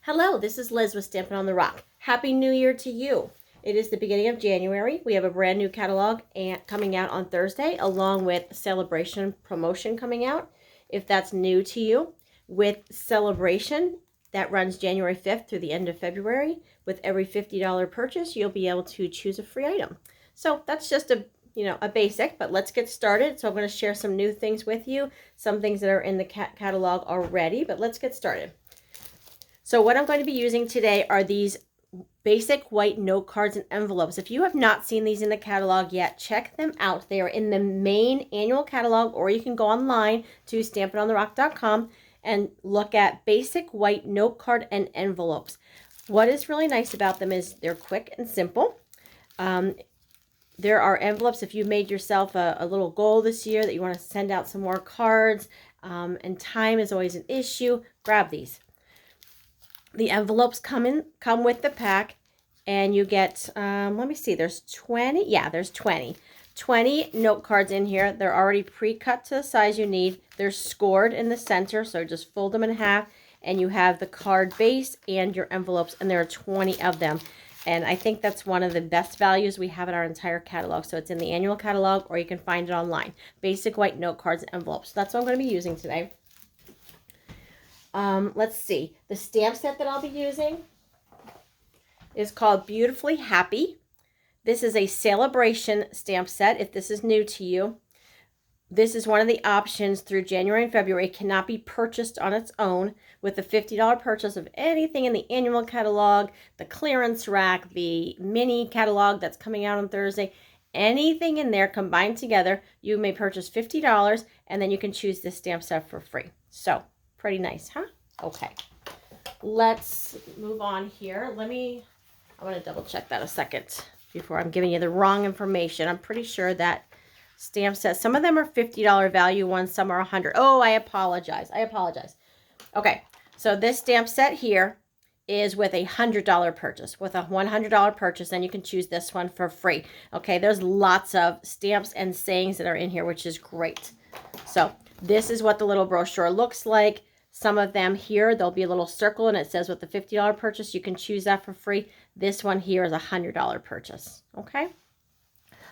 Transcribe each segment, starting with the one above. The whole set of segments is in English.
Hello, this is Liz with Stampin' on the Rock. Happy New Year to you. It is the beginning of January. We have a brand new catalog coming out on Thursday, along with Celebration promotion coming out. If that's new to you, with Celebration, that runs January 5th through the end of February. With every $50 purchase, you'll be able to choose a free item. So that's just a basic, but let's get started. So I'm going to share some new things with you, some things that are in the catalog already, but let's get started. So what I'm going to be using today are these basic white note cards and envelopes. If you have not seen these in the catalog yet, check them out. They are in the main annual catalog, or you can go online to stampinontherock.com and look at basic white note card and envelopes. What is really nice about them is they're quick and simple. There are envelopes if you've made yourself a little goal this year that you want to send out some more cards, and time is always an issue. Grab these. The envelopes come with the pack, and you get, let me see, there's 20. Yeah, there's 20 note cards in here. They're already pre-cut to the size you need. They're scored in the center, so just fold them in half, and you have the card base and your envelopes, and there are 20 of them. And I think that's one of the best values we have in our entire catalog. So it's in the annual catalog, or you can find it online. Basic white note cards and envelopes. That's what I'm going to be using today. Let's see. The stamp set that I'll be using is called Beautifully Happy. This is a Celebration stamp set. If this is new to you, this is one of the options through January and February. It cannot be purchased on its own. With the $50 purchase of anything in the annual catalog, the clearance rack, the mini catalog that's coming out on Thursday, anything in there combined together, you may purchase $50, and then you can choose this stamp set for free. So, pretty nice, huh? Okay. Let's move on here. I want to double check that a second before I'm giving you the wrong information. I'm pretty sure that stamp set, some of them are $50 value ones, some are $100. Oh, I apologize. Okay, so this stamp set here is with a $100 purchase. With a $100 purchase, then you can choose this one for free. Okay, there's lots of stamps and sayings that are in here, which is great. So this is what the little brochure looks like. Some of them here, there'll be a little circle and it says with the $50 purchase, you can choose that for free. This one here is a $100 purchase, okay?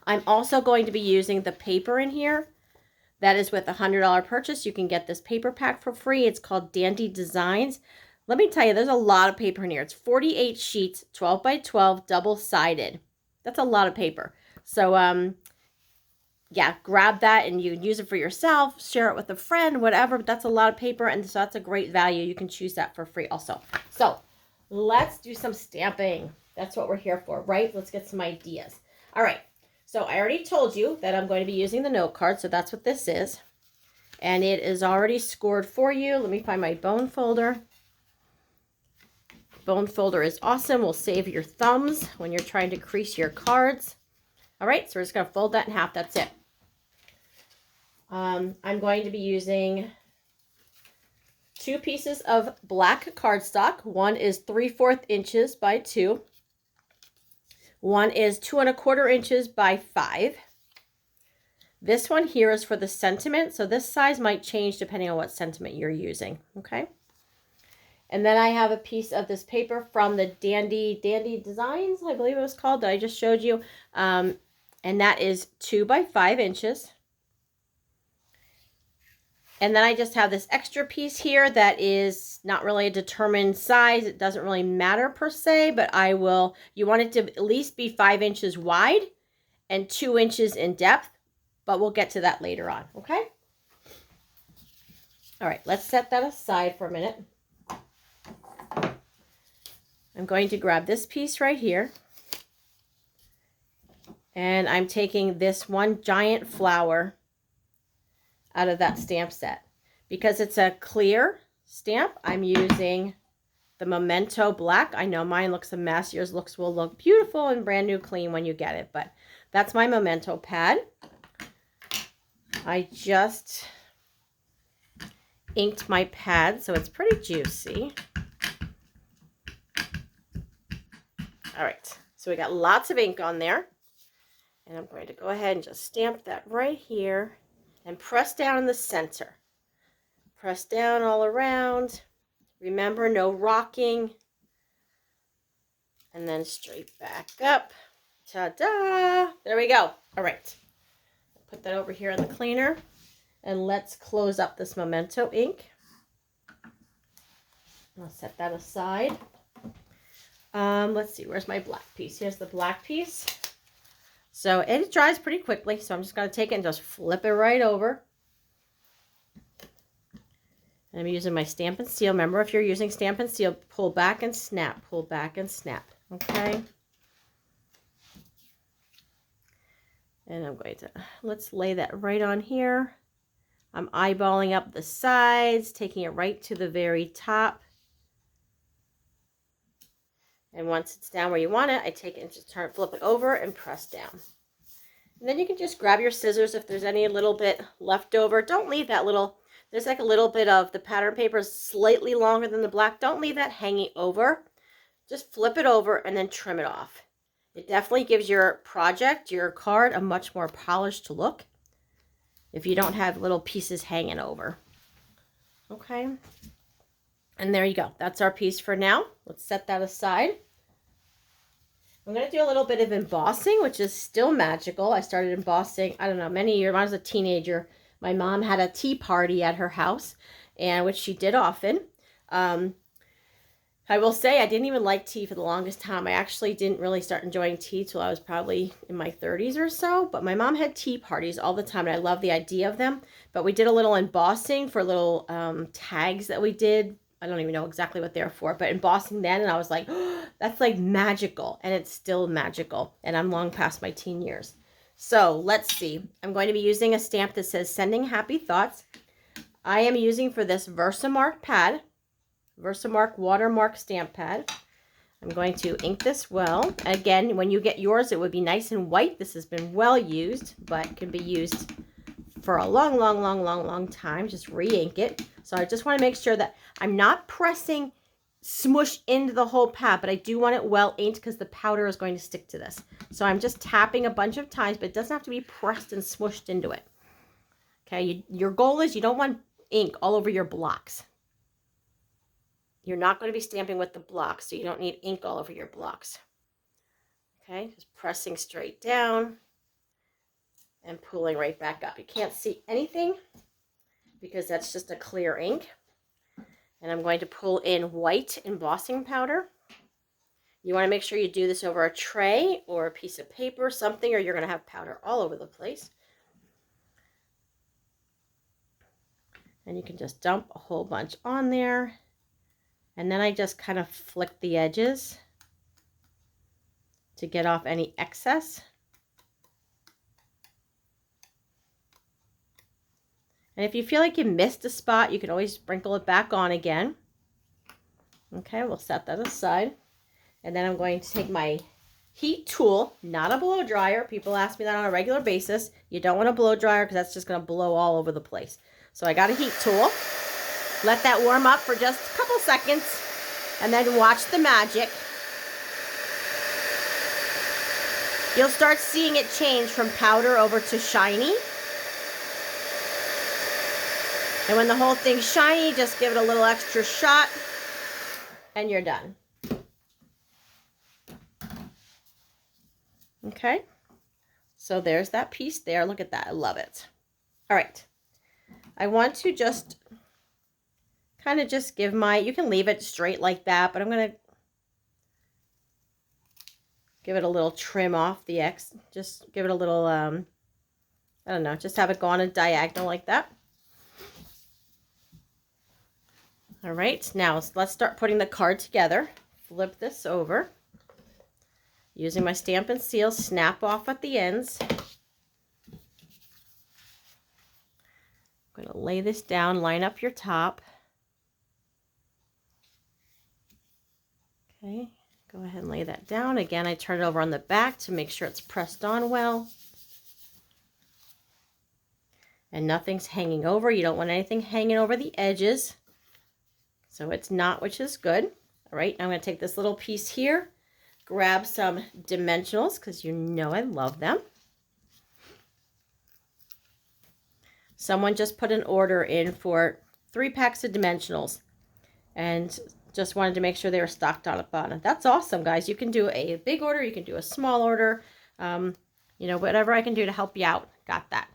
I'm also going to be using the paper in here. That is with a $100 purchase. You can get this paper pack for free. It's called Dandy Designs. Let me tell you, there's a lot of paper in here. It's 48 sheets, 12 by 12, double-sided. That's a lot of paper. So, yeah, grab that and you can use it for yourself, share it with a friend, whatever. But that's a lot of paper, and so that's a great value. You can choose that for free also. So let's do some stamping. That's what we're here for, right? Let's get some ideas. All right. So I already told you that I'm going to be using the note card, so that's what this is. And it is already scored for you. Let me find my bone folder. Bone folder is awesome. Will save your thumbs when you're trying to crease your cards. All right, so we're just going to fold that in half. That's it. I'm going to be using 2 pieces of black cardstock. One is 3/4 inches by 2. One is 2 1/4 inches by 5. This one here is for the sentiment, so this size might change depending on what sentiment you're using, okay? And then I have a piece of this paper from the Dandy Designs, I believe it was called, that I just showed you, and that is 2 by 5 inches. And then I just have this extra piece here that is not really a determined size. It doesn't really matter per se, but you want it to at least be 5 inches wide and 2 inches in depth, but we'll get to that later on, okay? All right, let's set that aside for a minute. I'm going to grab this piece right here, and I'm taking this one giant flower out of that stamp set. Because it's a clear stamp, I'm using the Memento Black. I know mine looks a mess. Yours will look beautiful and brand new clean when you get it, but that's my Memento pad. I just inked my pad, so it's pretty juicy. All right, so we got lots of ink on there, and I'm going to go ahead and just stamp that right here and press down in the center. Press down all around. Remember, no rocking. And then straight back up. Ta-da! There we go. All right. Put that over here in the cleaner. And let's close up this Memento ink. I'll set that aside. Let's see, where's my black piece? Here's the black piece. So it dries pretty quickly, so I'm just going to take it and just flip it right over. And I'm using my Stamp and Seal. Remember, if you're using Stamp and Seal, pull back and snap, pull back and snap. Okay? And I'm going to, let's lay that right on here. I'm eyeballing up the sides, taking it right to the very top. And once it's down where you want it, I take it and just flip it over and press down. And then you can just grab your scissors if there's any little bit left over. Don't leave that little, there's like a little bit of the pattern paper slightly longer than the black. Don't leave that hanging over. Just flip it over and then trim it off. It definitely gives your project, your card, a much more polished look if you don't have little pieces hanging over. Okay. And there you go. That's our piece for now. Let's set that aside. I'm going to do a little bit of embossing, which is still magical. I started embossing, I don't know, many years. When I was a teenager, my mom had a tea party at her house, and which she did often. I will say I didn't even like tea for the longest time. I actually didn't really start enjoying tea till I was probably in my 30s or so. But my mom had tea parties all the time, and I love the idea of them. But we did a little embossing for little tags that we did. I don't even know exactly what they're for, but embossing then, and I was like, oh, that's like magical, and it's still magical, and I'm long past my teen years. So let's see. I'm going to be using a stamp that says Sending Happy Thoughts. I am using for this Versamark pad, Versamark watermark stamp pad. I'm going to ink this well. Again, when you get yours, it would be nice and white. This has been well used, but can be used for a long time. Just re-ink it. So I just want to make sure that I'm not pressing smush into the whole pad, but I do want it well inked because the powder is going to stick to this. So I'm just tapping a bunch of times, but it doesn't have to be pressed and smushed into it. Okay, your goal is you don't want ink all over your blocks. You're not going to be stamping with the blocks, so you don't need ink all over your blocks. Okay, just pressing straight down and pulling right back up. You can't see anything because that's just a clear ink. And I'm going to pull in white embossing powder. You want to make sure you do this over a tray or a piece of paper, something, or you're going to have powder all over the place. And you can just dump a whole bunch on there. And then I just kind of flick the edges to get off any excess. And if you feel like you missed a spot, you can always sprinkle it back on again. Okay, we'll set that aside. And then I'm going to take my heat tool, not a blow dryer. People ask me that on a regular basis. You don't want a blow dryer because that's just going to blow all over the place. So I got a heat tool. Let that warm up for just a couple seconds. And then watch the magic. You'll start seeing it change from powder over to shiny. And when the whole thing's shiny, just give it a little extra shot and you're done. Okay, so there's that piece there. Look at that, I love it. All right, I want to just kind of just give my, you can leave it straight like that, but I'm going to give it a little trim off the X. Just give it a little, I don't know, just have it go on a diagonal like that. All right, now let's start putting the card together. Flip this over. Using my Stamp and Seal, snap off at the ends. I'm going to lay this down, line up your top. Okay, go ahead and lay that down. Again, I turn it over on the back to make sure it's pressed on well. And nothing's hanging over. You don't want anything hanging over the edges. So it's not, which is good. All right, I'm going to take this little piece here, grab some dimensionals because you know I love them. Someone just put an order in for 3 packs of dimensionals. And Just wanted to make sure they were stocked on the bottom. That's awesome, guys. You can do a big order. You can do a small order. You know, whatever I can do to help you out. Got that.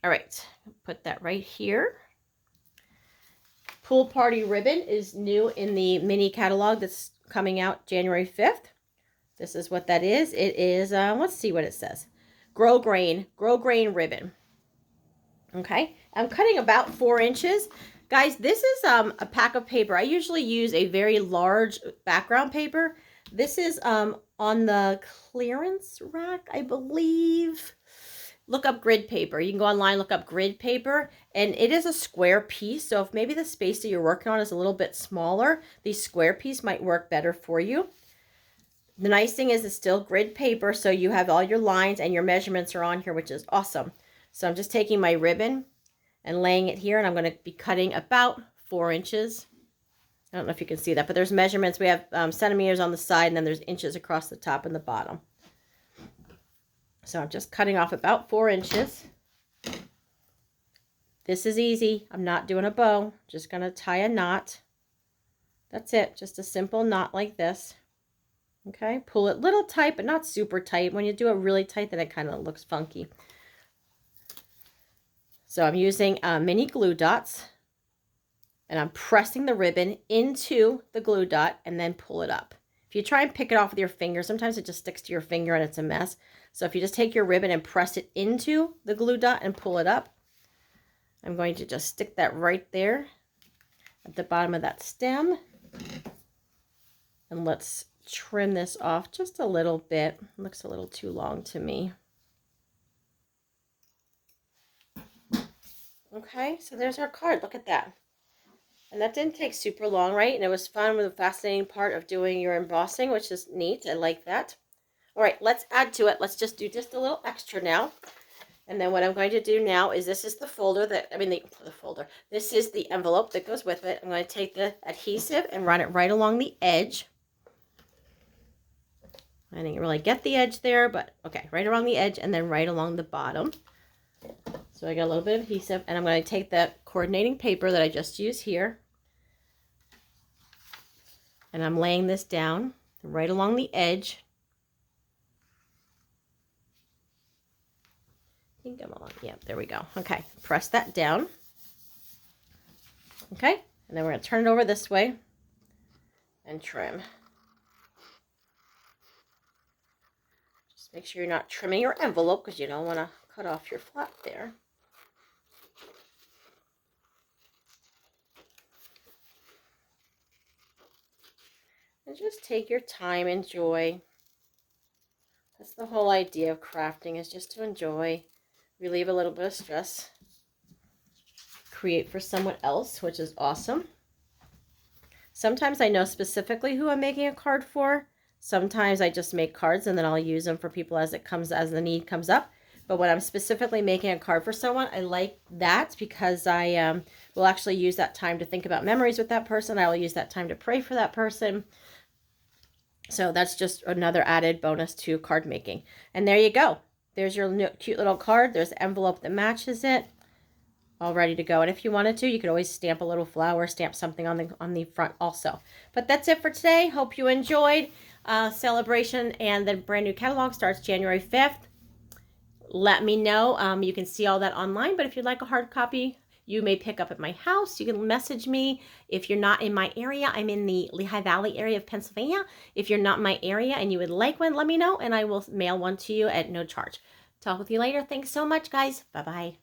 All right. Put that right here. Pool Party ribbon is new in the mini catalog that's coming out January 5th. This is what that is. It is, let's see what it says. Grow grain ribbon. Okay. I'm cutting about 4 inches. Guys, this is a pack of paper. I usually use a very large background paper. This is on the clearance rack, I believe. Look up grid paper. You can go online, look up grid paper, and it is a square piece. So if maybe the space that you're working on is a little bit smaller, the square piece might work better for you. The nice thing is it's still grid paper, so you have all your lines and your measurements are on here, which is awesome. So I'm just taking my ribbon and laying it here, and I'm going to be cutting about 4 inches. I don't know if you can see that, but there's measurements. We have centimeters on the side, and then there's inches across the top and the bottom. So I'm just cutting off about 4 inches. This is easy. I'm not doing a bow. Just going to tie a knot. That's it. Just a simple knot like this. Okay. Pull it a little tight, but not super tight. When you do it really tight, then it kind of looks funky. So I'm using mini glue dots. And I'm pressing the ribbon into the glue dot and then pull it up. If you try and pick it off with your finger, sometimes it just sticks to your finger and it's a mess. So if you just take your ribbon and press it into the glue dot and pull it up, I'm going to just stick that right there at the bottom of that stem. And let's trim this off just a little bit. It looks a little too long to me. Okay, so there's our card. Look at that. And that didn't take super long, right? And it was fun with the fascinating part of doing your embossing, which is neat. I like that. All right, let's add to it. Let's just do just a little extra now. And then what I'm going to do now is this is the folder that, the folder. This is the envelope that goes with it. I'm going to take the adhesive and run it right along the edge. I didn't really get the edge there, but okay, right along the edge and then right along the bottom. So I got a little bit of adhesive, and I'm going to take that coordinating paper that I just used here, and I'm laying this down right along the edge. I think I'm along. Yeah, there we go. Okay, press that down. Okay, and then we're going to turn it over this way and trim. Just make sure you're not trimming your envelope because you don't want to cut off your flap there. And just take your time, enjoy. That's the whole idea of crafting, is just to enjoy, relieve a little bit of stress, create for someone else, which is awesome. Sometimes I know specifically who I'm making a card for. Sometimes I just make cards and then I'll use them for people as the need comes up. But when I'm specifically making a card for someone, I like that because I will actually use that time to think about memories with that person. I will use that time to pray for that person. So that's just another added bonus to card making. And there you go. There's your new, cute little card. There's an envelope that matches it. All ready to go. And if you wanted to, you could always stamp a little flower, stamp something on the front also. But that's it for today. Hope you enjoyed celebration, and the brand new catalog starts January 5th. Let me know. You can see all that online, but if you'd like a hard copy, you may pick up at my house. You can message me. If you're not in my area, I'm in the Lehigh Valley area of Pennsylvania. If you're not in my area and you would like one, let me know, and I will mail one to you at no charge. Talk with you later. Thanks so much, guys. Bye-bye.